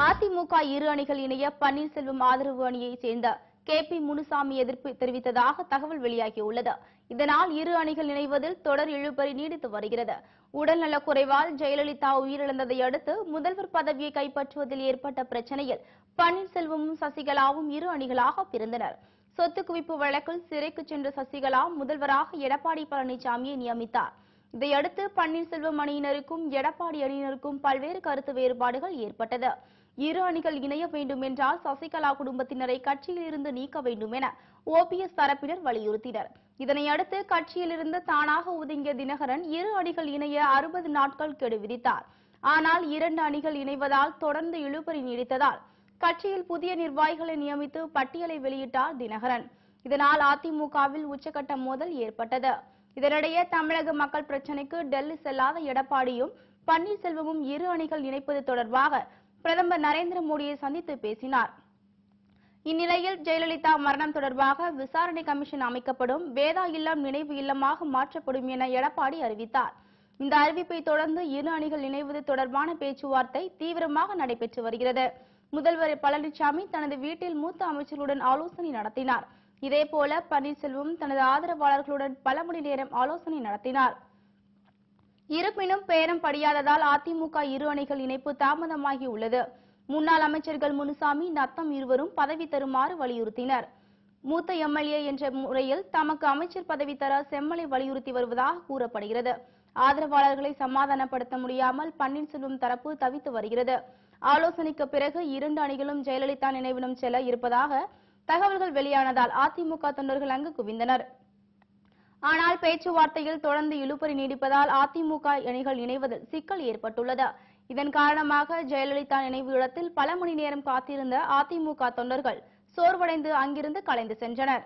அதிமுக இரு அணிகள் இணைய பன்னீர்செல்வம் ஆதரவு அணியைச் சேர்ந்த KP முனுசாமி எதிர்ப்பு தெரிவித்ததாக தகவல் வெளியாகியுள்ளது. இதனால் இரு அணிகள் இணைவதில் தொடர் இழுபறி நீடித்து வருகிறது. உடல்நலக்குறைவால் ஜெயலலிதா உயிரிழந்ததை அடுத்து முதல்வர் பதவியை கைப்பற்றுவதில் ஏற்பட்ட பிரச்சனையில் பன்னீர்செல்வமும் சசிகலாவும் இரு அணிகளாக பிரிந்தனர். சொத்து குவிப்பு வழக்கில் சிறைக்கு சென்ற சசிகலா முதல்வராக எடப்பாடி பழனிசாமியை நியமித்தார். இதையடுத்து பன்னீர்செல்வம் அணியினருக்கும் எடப்பாடி அணியினருக்கும் பல்வேறு கருத்து வேறுபாடுகள் ஏற்பட்டது. இரு அணிகள் இணைய வேண்டும் என்றால் சசிகலா குடும்பத்தினரை கட்சியில் இருந்து நீக்க வேண்டும் என OPS தரப்பினர் வலியுறுத்தினர். இதனையடுத்து கட்சியிலிருந்து தானாக ஒதுங்கிய தினகரன் இரு அணிகள் இணைய 60 நாட்கள் கெடு விதித்தார். ஆனால் இரண்டு அணிகள் இணைவதால் தொடர்ந்து இழுபறி நீடித்ததால் கட்சியில் புதிய நிர்வாகிகளை நியமித்து பட்டியலை வெளியிட்டார் தினகரன். இதனால் அதிமுகவில் உச்சகட்ட மோதல் ஏற்பட்டது. இதனிடையே தமிழக மக்கள் பிரச்சினைக்கு டெல்லி செல்லாத எடப்பாடியும் பன்னீர்செல்வமும் இரு அணிகள் இணைப்பது தொடர்பாக பிரதமர் நரேந்திர மோடியை சந்தித்து பேசினார். இந்நிலையில் ஜெயலலிதா மரணம் தொடர்பாக விசாரணை கமிஷன் அமைக்கப்படும், வேதா இல்லம் நினைவு இல்லமாக மாற்றப்படும் என எடப்பாடி அறிவித்தார். இந்த அறிவிப்பை தொடர்ந்து இரு அணிகள் இணைவது தொடர்பான பேச்சுவார்த்தை தீவிரமாக நடைபெற்று வருகிறது. முதல்வர் பழனிசாமி தனது வீட்டில் மூத்த அமைச்சர்களுடன் ஆலோசனை நடத்தினார். இதேபோல பன்னீர்செல்வம் தனது ஆதரவாளர்களுடன் பல மணி நேரம் ஆலோசனை நடத்தினார். இருப்பினும் பேரம் படியாததால் அதிமுக இரு அணிகள் இணைப்பு தாமதமாகி உள்ளது. முன்னாள் அமைச்சர்கள் முனுசாமி, நத்தம் இருவரும் பதவி தருமாறு வலியுறுத்தினர். மூத்த MLA என்ற முறையில் தமக்கு அமைச்சர் பதவி தர செம்மலை வலியுறுத்தி வருவதாக கூறப்படுகிறது. ஆதரவாளர்களை சமாதானப்படுத்த முடியாமல் பன்னீர்செல்வம் தரப்பு தவித்து வருகிறது. ஆலோசனைக்கு பிறகு இரண்டு அணிகளும் ஜெயலலிதா நினைவிடம் செல்ல இருப்பதாக தகவல்கள் வெளியானதால் அதிமுக தொண்டர்கள் அங்கு குவிந்தனர். ஆனால் பேச்சுவார்த்தையில் தொடர்ந்து இழுபறி நீடிப்பதால் அதிமுக அணிகள் இணைவதில் சிக்கல் ஏற்பட்டுள்ளது. இதன் காரணமாக ஜெயலலிதா நினைவு இடத்தில் பல மணி நேரம் காத்திருந்த அதிமுக தொண்டர்கள் சோர்வடைந்து அங்கிருந்து கலைந்து சென்றனர்.